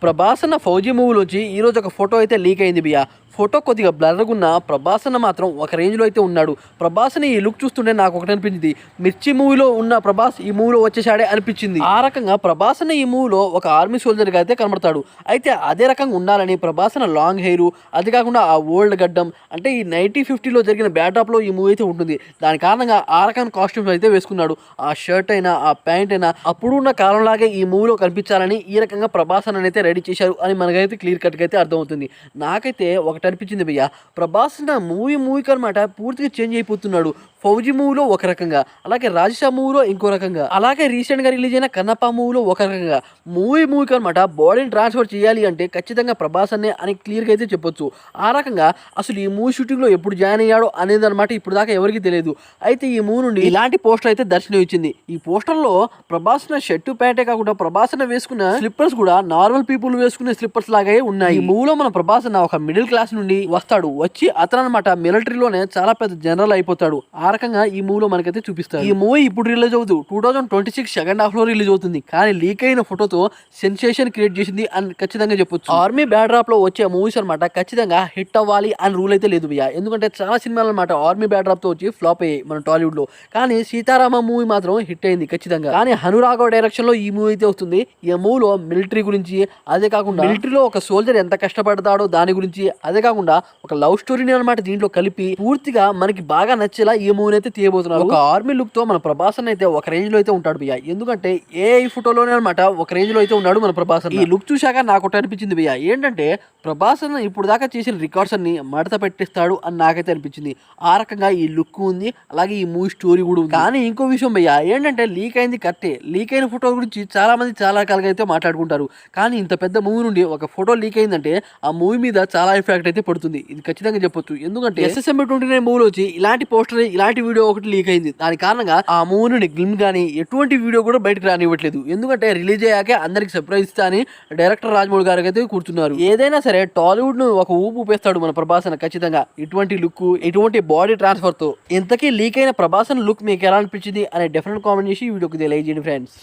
ప్రభాస్ అన్న ఫౌజీ మూవీలోంచి ఈరోజు ఒక ఫోటో అయితే లీక్ అయింది బియా. ఫోటో కొద్దిగా బ్లర్గా ఉన్న ప్రభాస్ అన్న మాత్రం ఒక రేంజ్లో అయితే ఉన్నాడు. ప్రభాస్ని ఈ లుక్ చూస్తుంటే నాకు ఒకటి అనిపించింది, మిర్చి మూవీలో ఉన్న ప్రభాస్ ఈ మూవీలో వచ్చేసాడే అనిపించింది. ఆ రకంగా ప్రభాస్ అన్న ఈ మూవీలో ఒక ఆర్మీ సోల్జర్గా అయితే కనబడతాడు. అయితే అదే రకంగా ఉండాలని ప్రభాస్ అన్న లాంగ్ హెయిర్, అది కాకుండా ఆ ఓల్డ్ గడ్డం, అంటే ఈ 1950లో జరిగిన బ్యాడ్రాప్లో ఈ మూవీ అయితే ఉంటుంది. దాని కారణంగా ఆ రకమైన కాస్ట్యూమ్స్ అయితే వేసుకున్నాడు. ఆ షర్ట్ అయినా ఆ ప్యాంట్ అయినా అప్పుడు ఉన్న కాలంలాగే ఈ మూవీలో కనిపించాలని ఈ రకంగా ప్రభాస్ అన్న అయితే రెడీ చేశారు అని మనకైతే క్లియర్ కట్గా అయితే అర్థమవుతుంది. నాకైతే ఒకటి అనిపించింది భయ్య, ప్రభాస్ నా మూవీకి అనమాట పూర్తిగా చేంజ్ అయిపోతున్నాడు. ఫౌజీ మూవీలో ఒక రకంగా, అలాగే రాజశా మూవీలో ఇంకో రకంగా, అలాగే రీసెంట్గా రిలీజ్ అయిన కన్నప్ప మూవీలో ఒక రకంగా. మూవీకి అనమాట బాడీని ట్రాన్స్ఫర్ చేయాలి అంటే ఖచ్చితంగా ప్రభాస్ అనే అని క్లియర్గా అయితే చెప్పొచ్చు. ఆ రకంగా అసలు ఈ మూవీ షూటింగ్లో ఎప్పుడు జాయిన్ అయ్యాడో అనేది అనమాట ఇప్పుడు దాకా ఎవరికి తెలియదు. అయితే ఈ మూవీ నుండి ఇలాంటి పోస్టర్ అయితే దర్శనం ఇచ్చింది. ఈ పోస్టర్లో ప్రభాస్ షర్టు ప్యాంటే కాకుండా ప్రభాస్ వేసుకున్న స్లిప్పర్స్ కూడా నార్మల్ పీపుల్ వేసుకునే స్లిప్పర్స్ లాగే ఉన్నాయి. ఈ మూవీలో మన ప్రభాస్ ఒక మిడిల్ క్లాస్ నుండి వస్తాడు, వచ్చి అతను అనమాట మిలిటరీలోనే చాలా పెద్ద జనరల్ అయిపోతాడు. ఆ రకంగా ఈ మూవీలో మనకైతే చూపిస్తారు. ఈ మూవీ ఇప్పుడు రిలీజ్ అవుతుంది 2026 సెకండ్ హాఫ్ లో రిలీజ్ అవుతుంది. కానీ లీక్ అయిన ఫోటోతో సెన్సేషన్ క్రియేట్ చేసింది అని ఖచ్చితంగా చెప్పొచ్చు. ఆర్మీ బ్యాడ్ డ్రాప్ లో వచ్చే మూవీస్ అనమాట ఖచ్చితంగా హిట్ అవ్వాలి అని రూల్ అయితే లేదు భయ్య. ఎందుకంటే చాలా సినిమాలు అనమాట ఆర్మీ బ్యాడ్ డ్రాప్ తో వచ్చి ఫ్లాప్ అయ్యాయి మన టాలీవుడ్ లో. కానీ సీతారామ మూవీ మాత్రం హిట్ అయింది ఖచ్చితంగా. కానీ అనురాఘవ్ డైరెక్షన్ లో ఈ మూవీ అయితే వస్తుంది. ఈ మూవీలో మిలిటరీ గురించి, అదే కాకుండా మిలిటరీలో ఒక సోల్జర్ ఎంత కష్టపడతాడో దాని గురించి, అదే కాకుండా ఒక లవ్ స్టోరీని అనమాట దీంట్లో కలిపి పూర్తిగా మనకి బాగా నచ్చేలా ఈ మూవీని అయితే తీయబోతున్నారు. ఒక ఆర్మీ లుక్ తో మన ప్రభాస్ అయితే ఒక రేంజ్ లో అయితే ఉంటాడు భయ్య. ఎందుకంటే ఏ ఫోటోలోనే అనమాట ఒక రేంజ్ లో అయితే ఉన్నాడు మన ప్రభాస్. ఈ లుక్ చూశాక నాకు ఒకటి అనిపించింది భయ్య, ఏంటంటే ప్రభాస్ ఇప్పుడు దాకా చేసిన రికార్డ్స్ అన్ని మడత పెట్టిస్తాడు అని నాకైతే అనిపించింది. ఆ రకంగా ఈ లుక్ ఉంది, అలాగే ఈ మూవీ స్టోరీ కూడా ఉంది. కానీ ఇంకో విషయం భయ్య, ఏంటంటే లీక్ అయింది కరెక్టే, లీక్ అయిన ఫోటో గురించి చాలా మంది చాలా రకాలుగా అయితే మాట్లాడుకుంటారు. కానీ ఇంత పెద్ద మూవీ నుండి ఒక ఫోటో లీక్ అయిందంటే ఆ మూవీ మీద చాలా ఎఫెక్ట్ అయితే పడుతుంది, ఇది ఖచ్చితంగా చెప్పొచ్చు. ఎందుకంటే SSMB 29 మూవీలో వచ్చి ఇలాంటి పోస్టర్, ఇలాంటి వీడియో ఒకటి లీక్ అయింది. దాని కారణంగా ఆ మూవీ నుండి గ్లిమ్ కానీ ఎటువంటి వీడియో కూడా బయటకు రానివ్వట్లేదు. ఎందుకంటే రిలీజ్ అయ్యాకే అందరికి సర్ప్రైజ్ ఇస్తా అని డైరెక్టర్ రాజమౌళి గారికి అయితే కూర్చున్నారు. ఏదైనా సరే టాలీవుడ్ ను ఒక ఊపు ఊపేస్తాడు మన ప్రభాస్ ఖచ్చితంగా ఇటువంటి లుక్, ఇటువంటి బాడీ ట్రాన్స్ఫర్ తో. ఇంతకీ లీక్ అయిన ప్రభాస్ లుక్ మీకు ఎలా అనిపించింది అనే డెఫినెట్ కామెంట్ చేసి ఈ వీడియోకి తెలియజేయండి ఫ్రెండ్స్.